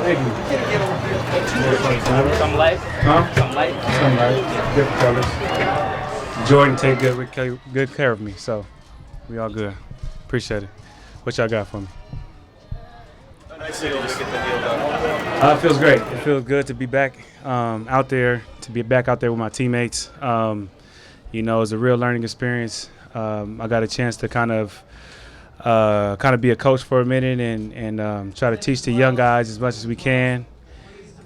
Thank you. Some light? Huh? Some light? Some light. Different colors. Jordan take good care of me, so we all good. Appreciate it. What y'all got for me? It feels great. It feels good to be back out there, with my teammates. You know, it's a real learning experience. I got a chance to kind of be a coach for a minute and try to teach the young guys as much as we can.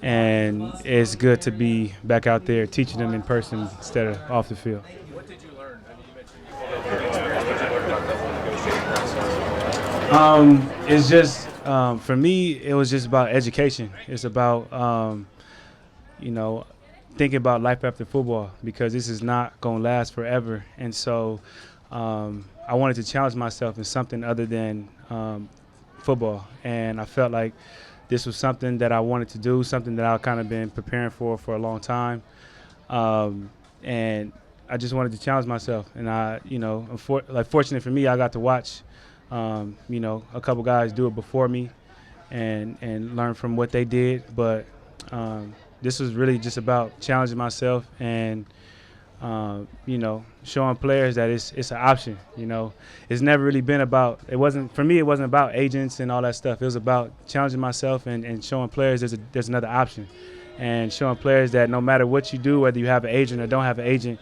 And it's good to be back out there teaching them in person instead of off the field. What did you learn? I mean, you mentioned you pulled over the experience. What did you learn about the whole negotiating process? It's just for me, it was just about education. It's about you know, thinking about life after football, because this is not going to last forever. And so I wanted to challenge myself in something other than football. And I felt like this was something that I wanted to do, something that I've kind of been preparing for a long time. And I just wanted to challenge myself. And fortunate for me, I got to watch, you know, a couple guys do it before me and learn from what they did. But this was really just about challenging myself and, you know, showing players that it's an option. You know, it's never really been about, it wasn't about agents and all that stuff. It was about challenging myself and showing players there's another option, and showing players that no matter what you do, whether you have an agent or don't have an agent,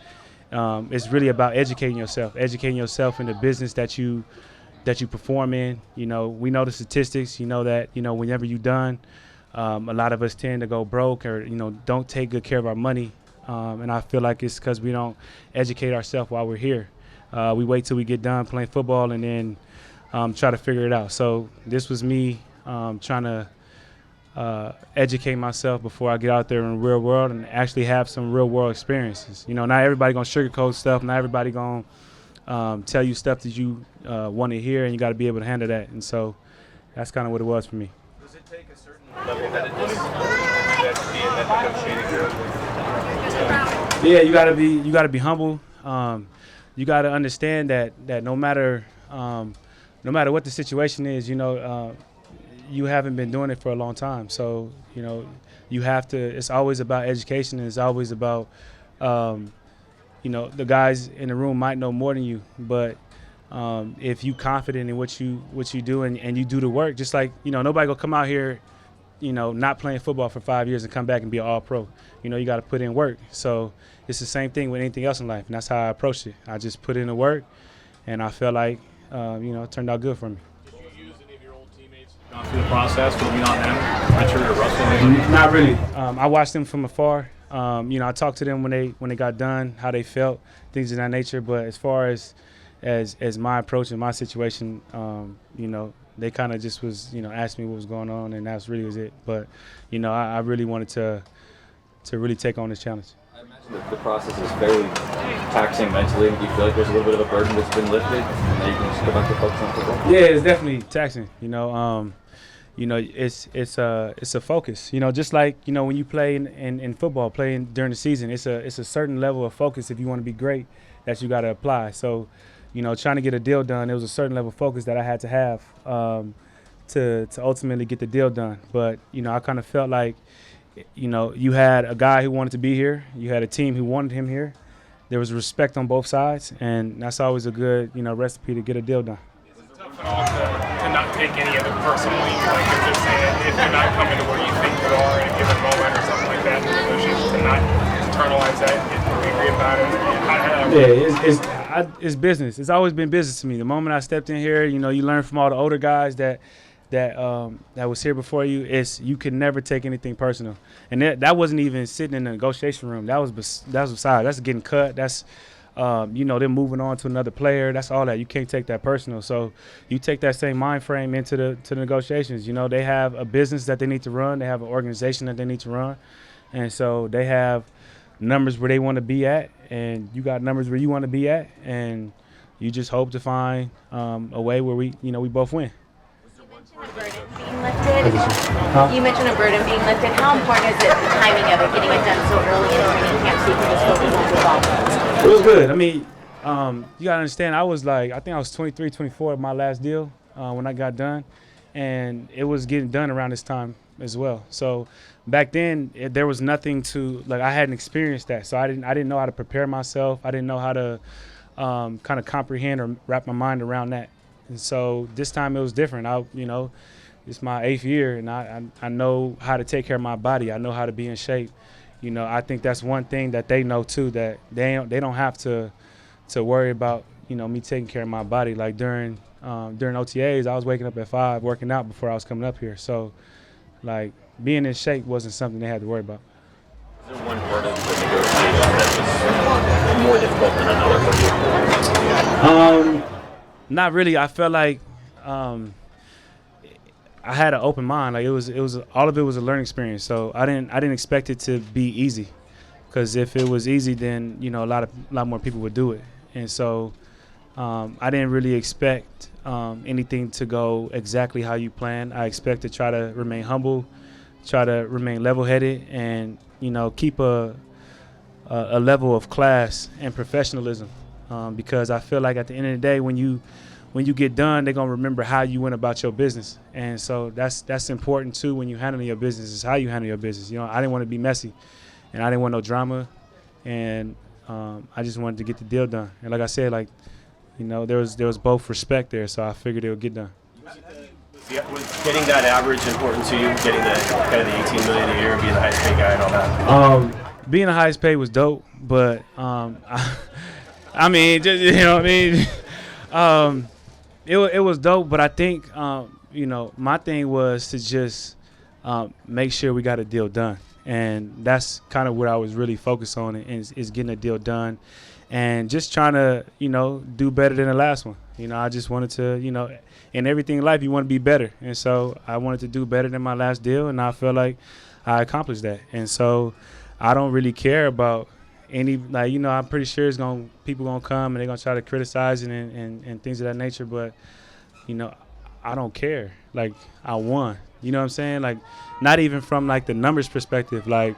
it's really about educating yourself in the business that you perform in. You know, we know the statistics. You know that, you know, whenever you're done, a lot of us tend to go broke or, you know, don't take good care of our money. And I feel like it's because we don't educate ourselves while we're here. We wait till we get done playing football and then try to figure it out. So this was me trying to educate myself before I get out there in the real world and actually have some real world experiences. You know, not everybody gonna sugarcoat stuff. Not everybody gonna tell you stuff that you want to hear, and you got to be able to handle that. And so that's kind of what it was for me. Does it take a certain level-headedness to be in that negotiating room? Yeah, you gotta be humble. You gotta understand that no matter what the situation is, you know, you haven't been doing it for a long time. So, you know, you have to. It's always about education, and it's always about, you know, the guys in the room might know more than you, but if you confident in what you do and you do the work, just like, you know, nobody gonna come out here, you know, not playing football for 5 years and come back and be an all-pro. You know, you got to put in work. So it's the same thing with anything else in life, and that's how I approached it. I just put in the work, and I felt like, you know, it turned out good for me. Did you use any of your old teammates gone through the process, maybe not them, Richard or Russell? Not really. I watched them from afar. You know, I talked to them when they got done, how they felt, things of that nature. But as far as my approach and my situation, you know, they kind of just was, you know, asking me what was going on, and that's really was it. But, you know, I really wanted to really take on this challenge. I imagine that the process is fairly taxing mentally. Do you feel like there's a little bit of a burden that's been lifted, and then you can just go back to focus on football? Yeah, it's definitely taxing. You know, it's a focus. You know, just like, you know, when you play in football, playing during the season, it's a certain level of focus if you want to be great that you got to apply. So, you know, trying to get a deal done, there was a certain level of focus that I had to have to ultimately get the deal done. But, you know, I kind of felt like, you know, you had a guy who wanted to be here. You had a team who wanted him here. There was respect on both sides, and that's always a good, you know, recipe to get a deal done. Is it tough at all to not take any of it personally? Like you're just saying, if you're not coming to where you think you are in a given moment or something like that in the negotiations, to not internalize that and get angry about it? It's business. It's always been business to me. The moment I stepped in here, you know, you learn from all the older guys that was here before you. You can never take anything personal, and that wasn't even sitting in the negotiation room. That was beside. That's getting cut. That's you know, them moving on to another player. That's all that. You can't take that personal. So you take that same mind frame into the negotiations. You know, they have a business that they need to run. They have an organization that they need to run, and so they have numbers where they want to be at, and you got numbers where you want to be at, and you just hope to find a way where we both win. You mentioned a burden being lifted. How important is it, the timing of it, getting it done so early in training camp so you can just focus on football? It was good. I mean, you got to understand, I think I was 23, 24 at my last deal when I got done, and it was getting done around this time as well. So back then there was nothing to, like, I hadn't experienced that, so I didn't know how to prepare myself. I didn't know how to kind of comprehend or wrap my mind around that. And so this time it was different. It's my 8th year, and I know how to take care of my body. I know how to be in shape. I think that's one thing that they know too, that they don't have to worry about me taking care of my body. Like during OTAs, I was waking up at 5 working out before I was coming up here. So like being in shape wasn't something they had to worry about. Is there one part of the negotiation that was more difficult than another? Not really. I felt like I had an open mind. Like it was all of it was a learning experience. So I didn't expect it to be easy, because if it was easy, then a lot more people would do it. And so I didn't really expect anything to go exactly how you planned. I expect to try to remain humble, try to remain level-headed, and keep a level of class and professionalism, because I feel like at the end of the day, when you get done, they're gonna remember how you went about your business. And so that's important too when you handling your business, is how you handle your business. I didn't want to be messy, and I didn't want no drama, and I just wanted to get the deal done. And like I said, there was both respect there, so I figured it would get done. Was getting that average important to you? Getting the kind of the $18 million a year and being the highest paid guy and all that? Being the highest paid was dope, but I mean, just, it was dope. But I think my thing was to just make sure we got a deal done, and that's kind of what I was really focused on, is getting a deal done, and just trying to do better than the last one. I just wanted to in everything in life you want to be better, and so I wanted to do better than my last deal, and I feel like I accomplished that. And so I don't really care about any, I'm pretty sure people gonna come and they're gonna try to criticize it and things of that nature, but I don't care. Like, I won. You know what I'm saying? Like, not even from the numbers perspective. Like,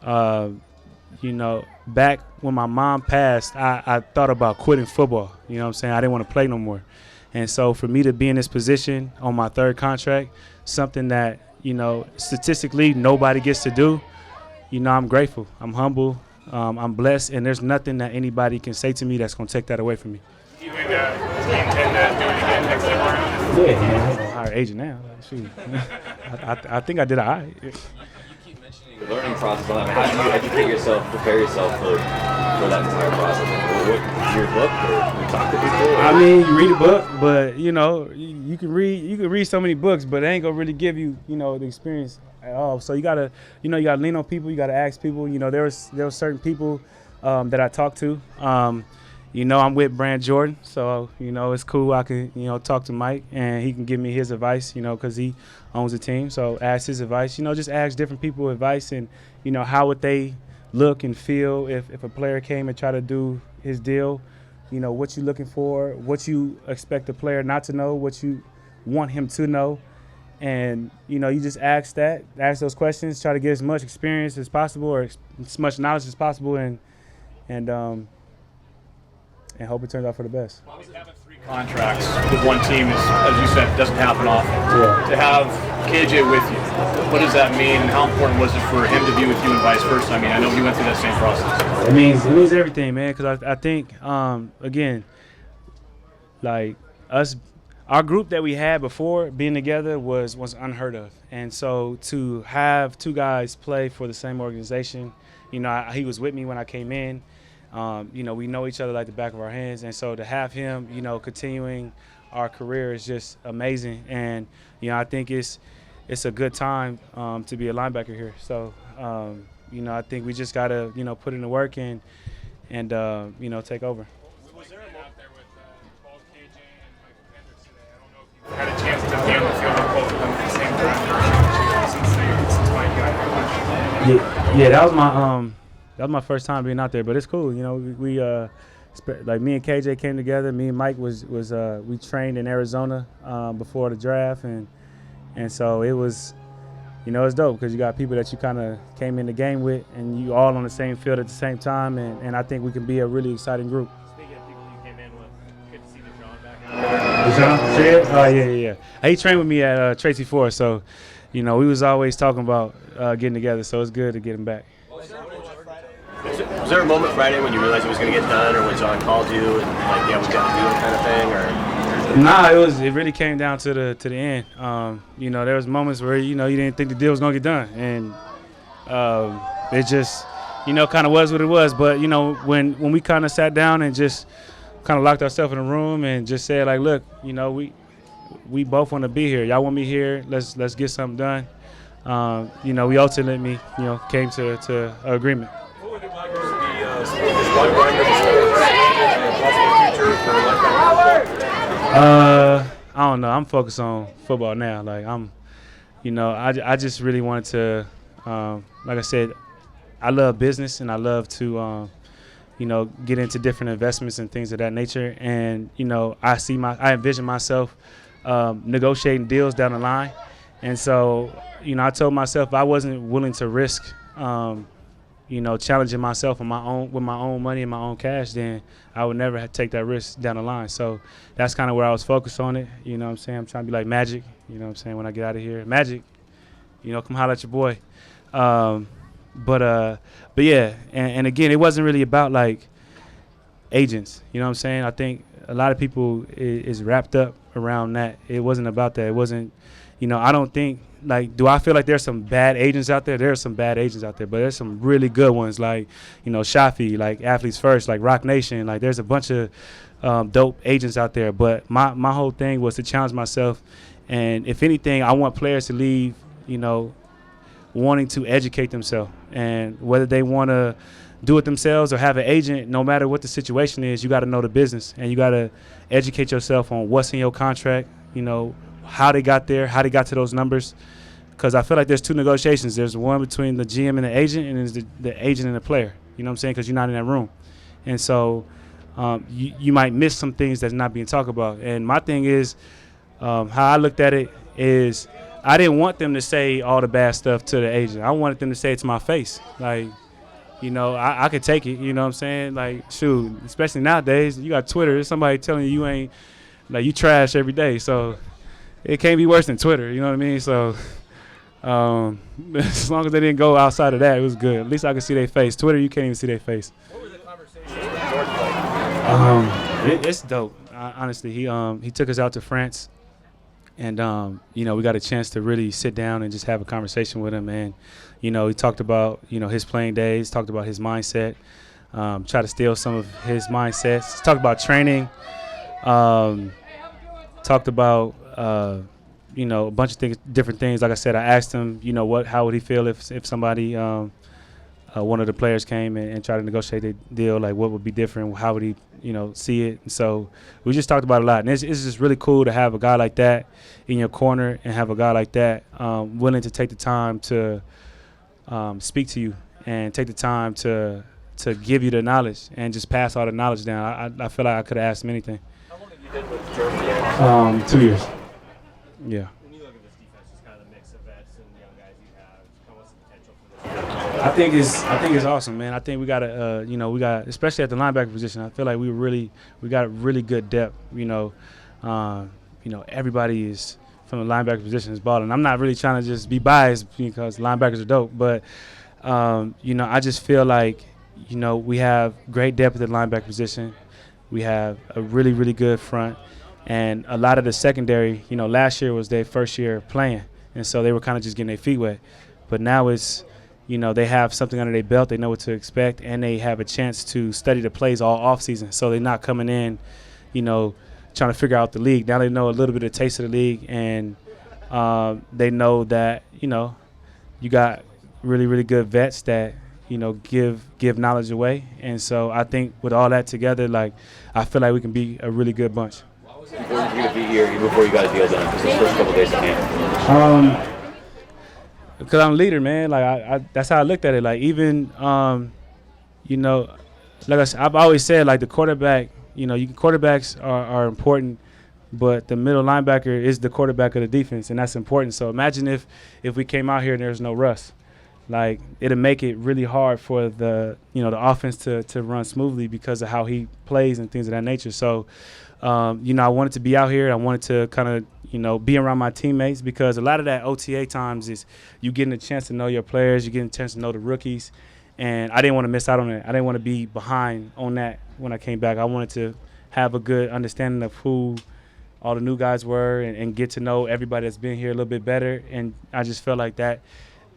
back when my mom passed, I thought about quitting football. You know what I'm saying? I didn't want to play no more. And so for me to be in this position on my 3rd contract, something that, statistically nobody gets to do, I'm grateful. I'm humble. I'm blessed. And there's nothing that anybody can say to me that's going to take that away from me. Do you intend to do it again next time around? Yeah, man. I'm a higher agent now. Shoot. I think I did all right. The learning process on that. How do you educate yourself, prepare yourself for that entire process? What, your book, or you talk to people? I mean, you read a book, but you can read so many books, but it ain't gonna really give you the experience at all. So you gotta lean on people. You gotta ask people. There was certain people that I talked to. I'm with Brand Jordan, so it's cool. I can talk to Mike, and he can give me his advice. Because he owns the team, so ask his advice. Just ask different people advice, and how would they look and feel if a player came and tried to do his deal. What you looking for, what you expect the player not to know, what you want him to know, and you just ask those questions, try to get as much experience as possible or as much knowledge as possible, and hope it turns out for the best. Having 3 contracts with one team is, as you said, doesn't happen often. Yeah. To have KJ with you, what does that mean, and how important was it for him to be with you and vice versa? I mean, I know he went through that same process. It means everything, man, because I think, again, like our group that we had before being together was unheard of. And so to have 2 guys play for the same organization, he was with me when I came in. We know each other like the back of our hands, and so to have him, continuing our career is just amazing. And I think it's a good time to be a linebacker here. So I think we just gotta put in the work and take over. Was there out there with both KJ and Michael Hendricks today? I don't know if you had a chance to be on the field with both of them at the same time since Mike got here. Yeah, that was my first time being out there, but it's cool. We like me and KJ came together. Me and Mike was we trained in Arizona before the draft, and so it was, it's dope because you got people that you kind of came in the game with, and you all on the same field at the same time, and I think we can be a really exciting group. Speaking of people you came in with, good to see Deshaun back out there. Deshaun? Oh, yeah. He trained with me at Tracy Ford, so we was always talking about getting together, so it's good to get him back. Was there a moment Friday when you realized it was going to get done, or when John called you and like, yeah, we got to do it kind of thing, or? Nah, it really came down to the end. There was moments where you didn't think the deal was going to get done, and it just kind of was what it was. But when we kind of sat down and just kind of locked ourselves in a room and just said like, look, we both want to be here. Y'all want me here. Let's get something done. We ultimately came to an agreement. I don't know. I'm focused on football now. Like I just really wanted to, like I said, I love business and I love to, get into different investments and things of that nature. And I envision myself negotiating deals down the line. And so, I told myself if I wasn't willing to risk, challenging myself with my own money and my own cash, then I would never take that risk down the line. So that's kind of where I was focused on it. You know what I'm saying? I'm trying to be like Magic, when I get out of here. Magic, come holler at your boy. But yeah, and again, it wasn't really about like agents. You know what I'm saying? I think a lot of people is wrapped up around that. It wasn't about that. It wasn't, I don't think, like, do I feel like there's some bad agents out there? There's some bad agents out there, but there's some really good ones, like, Shafi, like Athletes First, like Rock Nation. Like, there's a bunch of dope agents out there. But my whole thing was to challenge myself. And if anything, I want players to leave, wanting to educate themselves. And whether they want to do it themselves or have an agent, no matter what the situation is, you got to know the business. And you got to educate yourself on what's in your contract, how they got there, how they got to those numbers. Because I feel like there's two negotiations. There's one between the GM and the agent, and there's the agent and the player. You know what I'm saying? Because you're not in that room. And so you might miss some things that's not being talked about. And my thing is, how I looked at it is, I didn't want them to say all the bad stuff to the agent. I wanted them to say it to my face. Like, I could take it. You know what I'm saying? Like, shoot, especially nowadays, you got Twitter. There's somebody telling you ain't, like, you trash every day. So it can't be worse than Twitter. You know what I mean? So as long as they didn't go outside of that, it was good. At least I could see their face. Twitter, you can't even see their face. What were the conversations with George like? It's dope. Honestly, he took us out to France. And, we got a chance to really sit down and just have a conversation with him. And, he talked about, his playing days, talked about his mindset, try to steal some of his mindsets, talked about training, talked about, a bunch of things, different things. Like I said, I asked him, how would he feel if somebody, one of the players came and tried to negotiate a deal, like what would be different, how would he, see it. And so we just talked about it a lot. And it's just really cool to have a guy like that in your corner and have a guy like that willing to take the time to speak to you and take the time to give you the knowledge and just pass all the knowledge down. I feel like I could have asked him anything. How long have you been with George? 2 years. Yeah. When you look at this defense, it's kind of a mix of vets and young guys you have. What's the potential for this? I think it's awesome, man. I think we got especially at the linebacker position. I feel like we got really good depth. Everybody is from the linebacker position is balling. I'm not really trying to just be biased because linebackers are dope, but I just feel like we have great depth at the linebacker position. We have a really, really good front. And a lot of the secondary, last year was their first year playing. And so they were kind of just getting their feet wet. But now it's, they have something under their belt. They know what to expect. And they have a chance to study the plays all offseason. So they're not coming in, trying to figure out the league. Now they know a little bit of taste of the league. And they know that, you got really, really good vets that, give knowledge away. And so I think with all that together, like, I feel like we can be a really good bunch. It's important for you to be here even before you got a deal done, just those first couple days of camp. Because I'm a leader, man. Like I that's how I looked at it. Like even, like I said, I've always said, like the quarterback, quarterbacks are important, but the middle linebacker is the quarterback of the defense, and that's important. So imagine if we came out here and there's no Russ. Like it'll make it really hard for the the offense to run smoothly because of how he plays and things of that nature. So I wanted to be out here. I wanted to kind of you know, be around my teammates, because a lot of that OTA times is you getting a chance to know your players, you getting a chance to know the rookies, and I didn't want to miss out on that. I didn't want to be behind on that when I came back. I wanted to have a good understanding of who all the new guys were and get to know everybody that's been here a little bit better, and I just felt like that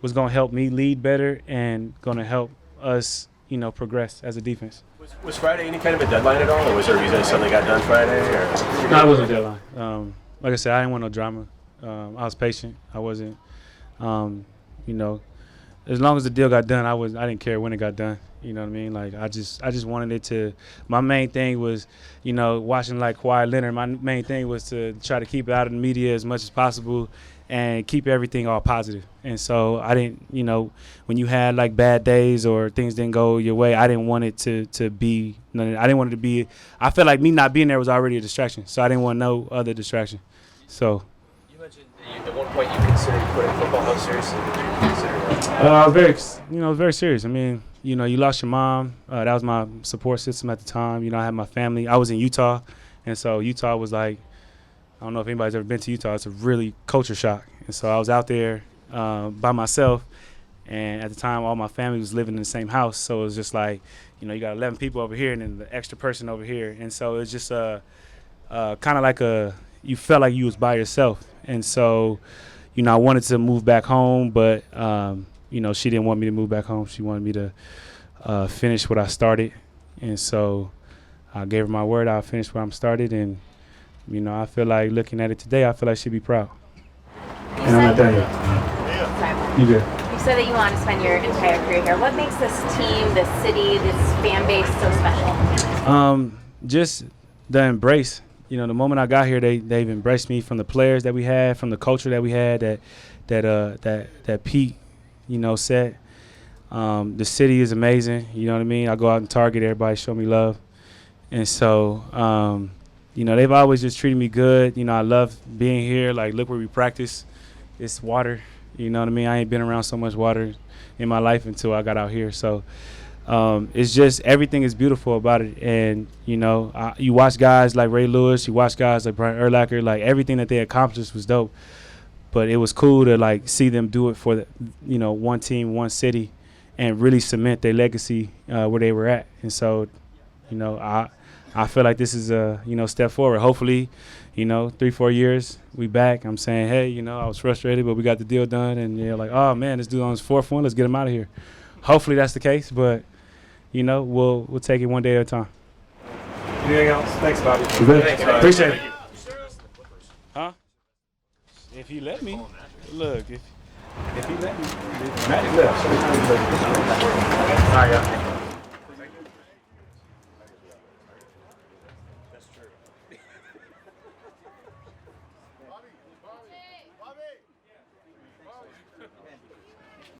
was going to help me lead better and going to help us, you know, progress as a defense. Was Friday any kind of a deadline at all, or was there a reason something got done Friday? Or? No, it wasn't a deadline. Like I said, I didn't want no drama. I was patient. I wasn't, you know, as long as the deal got done, I didn't care when it got done. You know what I mean? Like I just wanted it to. My main thing was, you know, watching like Kawhi Leonard. My main thing was to try to keep it out of the media as much as possible and keep everything all positive. And so I didn't, you know, when you had like bad days or things didn't go your way, I didn't want it to be. I didn't want it to be. I felt like me not being there was already a distraction, so I didn't want no other distraction. So. You mentioned at one point you considered quitting football. How seriously did you consider that? I was very serious. I mean, you know, you lost your mom. That was my support system at the time. You know, I had my family. I was in Utah, and so Utah was like, I don't know if anybody's ever been to Utah. It's a really culture shock. And so I was out there by myself, and at the time all my family was living in the same house. So it was just like, you know, you got 11 people over here and then the extra person over here. And so it was just kind of like you felt like you was by yourself. And so, you know, I wanted to move back home, but, you know, she didn't want me to move back home. She wanted me to finish what I started. And so I gave her my word. I'll finish what I'm started. And, you know, I feel like looking at it today, I feel like she'd be proud. And I'm not done yet. Sorry. You good? You said that you want to spend your entire career here. What makes this team, this city, this fan base so special? Just the embrace. You know, the moment I got here, they've embraced me, from the players that we had, from the culture that we had, that Pete, you know, set. The city is amazing. You know what I mean? I go out and Target, everybody show me love, and so. You know, they've always just treated me good. You know, I love being here. Like, look where we practice. It's water. You know what I mean? I ain't been around so much water in my life until I got out here. So it's just everything is beautiful about it. And, you know, you watch guys like Ray Lewis. You watch guys like Brian Urlacher. Like, everything that they accomplished was dope. But it was cool to, like, see them do it for, the, you know, one team, one city, and really cement their legacy where they were at. And so, you know, I feel like this is a, you know, step forward. Hopefully, you know, 3-4 years, we back. I'm saying, hey, you know, I was frustrated, but we got the deal done. And you're like, oh, man, this dude on his fourth one. Let's get him out of here. Hopefully that's the case. But, you know, we'll take it one day at a time. Anything else? Thanks, Bobby. Thanks, Bobby. Appreciate it. Huh? If he let me. Look, if he let me. Magic left. All right, y'all.